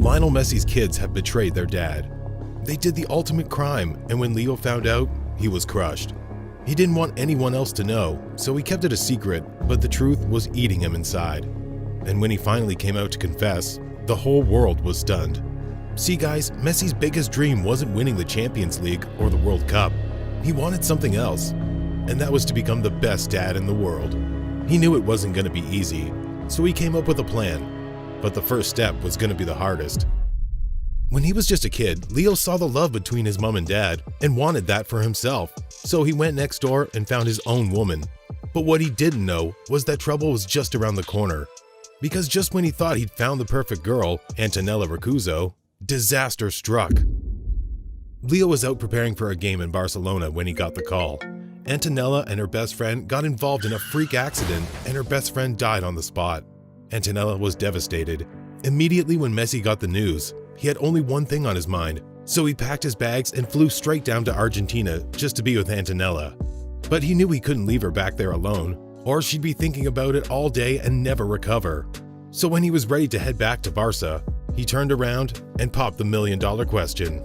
Lionel Messi's kids have betrayed their dad. They did the ultimate crime, and when Leo found out, he was crushed. He didn't want anyone else to know, so he kept it a secret, but the truth was eating him inside. And when he finally came out to confess, the whole world was stunned. See guys, Messi's biggest dream wasn't winning the Champions League or the World Cup. He wanted something else, and that was to become the best dad in the world. He knew it wasn't going to be easy, so he came up with a plan. But the first step was going to be the hardest. When he was just a kid, Leo saw the love between his mom and dad and wanted that for himself. So he went next door and found his own woman. But what he didn't know was that trouble was just around the corner. Because just when he thought he'd found the perfect girl, Antonella Rocuzzo, disaster struck. Leo was out preparing for a game in Barcelona when he got the call. Antonella and her best friend got involved in a freak accident and her best friend died on the spot. Antonella was devastated. Immediately when Messi got the news, he had only one thing on his mind, so he packed his bags and flew straight down to Argentina just to be with Antonella. But he knew he couldn't leave her back there alone, or she'd be thinking about it all day and never recover. So when he was ready to head back to Barca, he turned around and popped the million-dollar question.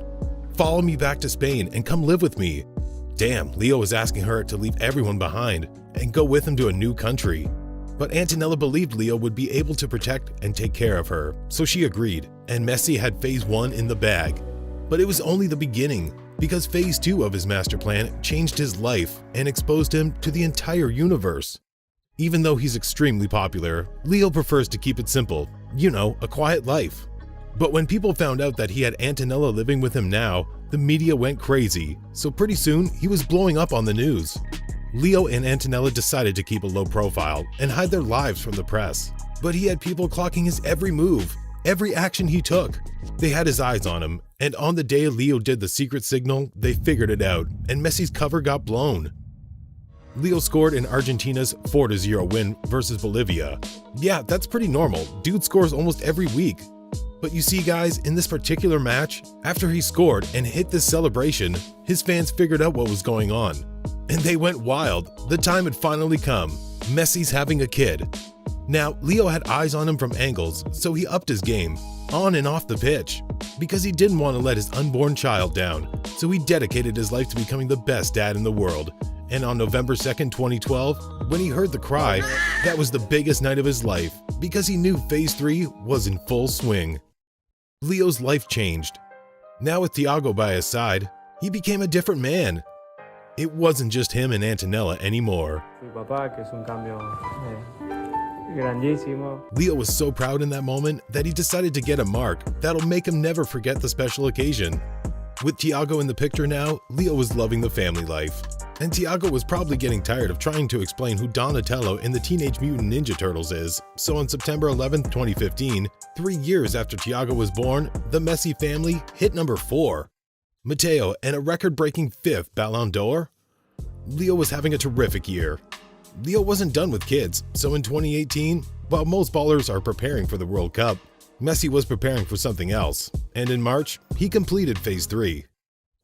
Follow me back to Spain and come live with me. Damn, Leo was asking her to leave everyone behind and go with him to a new country. But Antonella believed Leo would be able to protect and take care of her, so she agreed, and Messi had phase 1 in the bag. But it was only the beginning, because phase 2 of his master plan changed his life and exposed him to the entire universe. Even though he's extremely popular, Leo prefers to keep it simple, a quiet life. But when people found out that he had Antonella living with him now, the media went crazy, so pretty soon he was blowing up on the news. Leo and Antonella decided to keep a low profile and hide their lives from the press. But he had people clocking his every move, every action he took. They had his eyes on him, and on the day Leo did the secret signal, they figured it out, and Messi's cover got blown. Leo scored in Argentina's 4-0 win versus Bolivia. Yeah, that's pretty normal. Dude scores almost every week. But you see guys, in this particular match, after he scored and hit this celebration, his fans figured out what was going on. And they went wild. The time had finally come. Messi's having a kid. Now, Leo had eyes on him from angles, so he upped his game, on and off the pitch, because he didn't want to let his unborn child down, so he dedicated his life to becoming the best dad in the world. And on November 2nd, 2012, when he heard the cry, that was the biggest night of his life, because he knew phase 3 was in full swing. Leo's life changed. Now with Thiago by his side, he became a different man. It wasn't just him and Antonella anymore. Leo was so proud in that moment that he decided to get a mark that'll make him never forget the special occasion. With Thiago in the picture now, Leo was loving the family life. And Thiago was probably getting tired of trying to explain who Donatello in the Teenage Mutant Ninja Turtles is, so on September 11, 2015, 3 years after Thiago was born, the Messi family hit number 4. Matteo and a record-breaking 5th Ballon d'Or? Leo was having a terrific year. Leo wasn't done with kids, so in 2018, while most ballers are preparing for the World Cup, Messi was preparing for something else, and in March, he completed phase 3.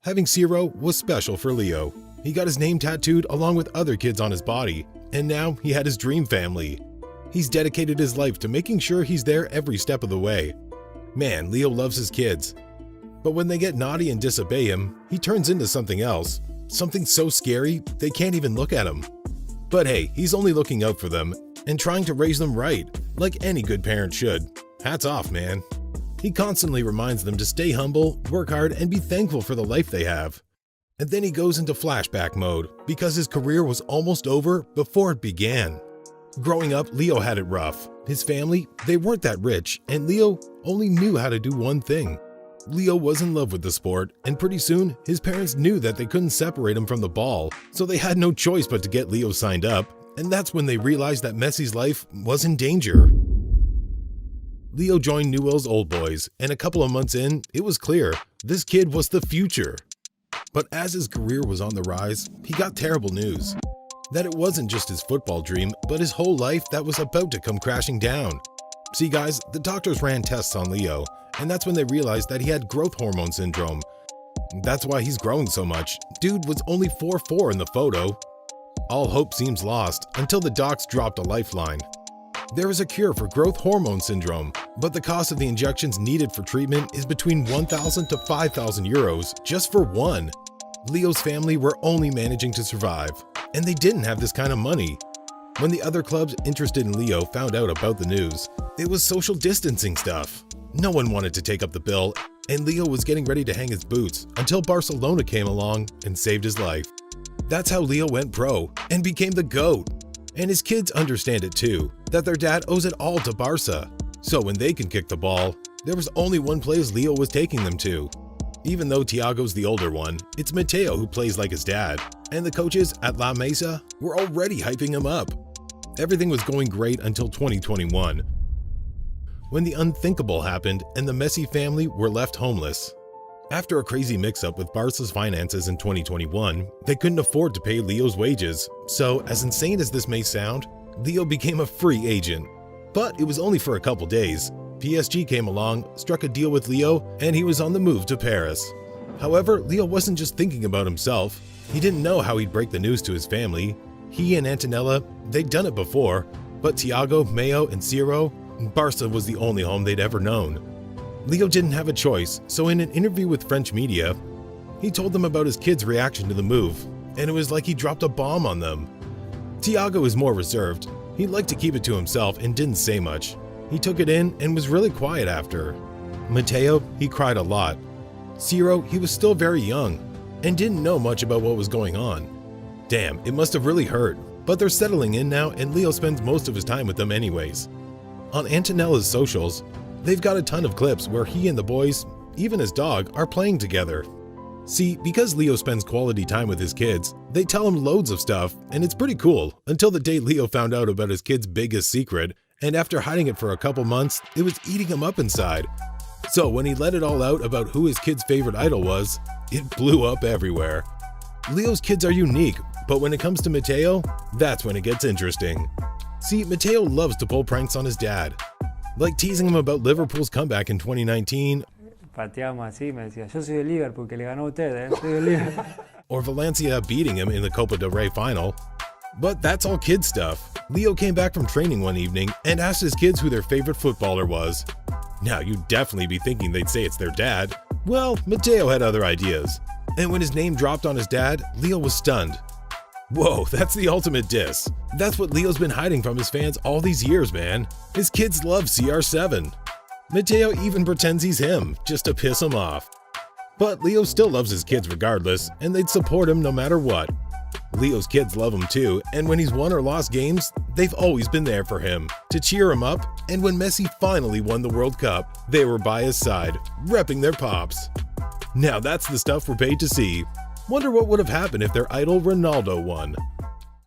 Having Ciro was special for Leo. He got his name tattooed along with other kids on his body, and now he had his dream family. He's dedicated his life to making sure he's there every step of the way. Man, Leo loves his kids. But when they get naughty and disobey him, he turns into something else. Something so scary, they can't even look at him. But hey, he's only looking out for them and trying to raise them right, like any good parent should. Hats off, man. He constantly reminds them to stay humble, work hard, and be thankful for the life they have. And then he goes into flashback mode because his career was almost over before it began. Growing up, Leo had it rough. His family, they weren't that rich, and Leo only knew how to do one thing. Leo was in love with the sport, and pretty soon, his parents knew that they couldn't separate him from the ball, so they had no choice but to get Leo signed up, and that's when they realized that Messi's life was in danger. Leo joined Newell's Old Boys, and a couple of months in, it was clear, this kid was the future. But as his career was on the rise, he got terrible news. That it wasn't just his football dream, but his whole life that was about to come crashing down. See guys, the doctors ran tests on Leo, and that's when they realized that he had growth hormone syndrome. That's why he's growing so much. Dude was only 4'4" in the photo. All hope seems lost until the docs dropped a lifeline. There is a cure for growth hormone syndrome, but the cost of the injections needed for treatment is between 1,000 to 5,000 euros just for one. Leo's family were only managing to survive, and they didn't have this kind of money. When the other clubs interested in Leo found out about the news, it was social distancing stuff. No one wanted to take up the bill, and Leo was getting ready to hang his boots until Barcelona came along and saved his life. That's how Leo went pro and became the GOAT. And his kids understand it too, that their dad owes it all to Barca. So when they can kick the ball, there was only one place Leo was taking them to. Even though Thiago's the older one, it's Mateo who plays like his dad, and the coaches at La Mesa were already hyping him up. Everything was going great until 2021, when the unthinkable happened and the Messi family were left homeless. After a crazy mix-up with Barca's finances in 2021, they couldn't afford to pay Leo's wages, so as insane as this may sound, Leo became a free agent. But it was only for a couple days. PSG came along, struck a deal with Leo, and he was on the move to Paris. However, Leo wasn't just thinking about himself. He didn't know how he'd break the news to his family. He and Antonella, they'd done it before, but Thiago, Mayo, and Ciro, Barca was the only home they'd ever known. Leo didn't have a choice, so in an interview with French media, he told them about his kids' reaction to the move, and it was like he dropped a bomb on them. Thiago is more reserved. He liked to keep it to himself and didn't say much. He took it in and was really quiet after. Mateo, he cried a lot. Ciro, he was still very young and didn't know much about what was going on. Damn, it must have really hurt, but they're settling in now and Leo spends most of his time with them anyways. On Antonella's socials, they've got a ton of clips where he and the boys, even his dog, are playing together. See, because Leo spends quality time with his kids, they tell him loads of stuff, and it's pretty cool, until the day Leo found out about his kid's biggest secret, and after hiding it for a couple months, it was eating him up inside. So when he let it all out about who his kid's favorite idol was, it blew up everywhere. Leo's kids are unique, but when it comes to Mateo, that's when it gets interesting. See, Mateo loves to pull pranks on his dad, like teasing him about Liverpool's comeback in 2019, Pateamos así, me decía, yo soy de Liverpool, que le ganó a ustedes, soy de Liverpool. or Valencia beating him in the Copa del Rey final. But that's all kid stuff. Leo came back from training one evening and asked his kids who their favorite footballer was. Now, you'd definitely be thinking they'd say it's their dad. Well, Mateo had other ideas. And when his name dropped on his dad, Leo was stunned. Whoa, that's the ultimate diss. That's what Leo's been hiding from his fans all these years, man. His kids love CR7. Mateo even pretends he's him, just to piss him off. But Leo still loves his kids regardless, and they'd support him no matter what. Leo's kids love him too, and when he's won or lost games, they've always been there for him, to cheer him up, and when Messi finally won the World Cup, they were by his side, repping their pops. Now that's the stuff we're paid to see. Wonder what would have happened if their idol Ronaldo won.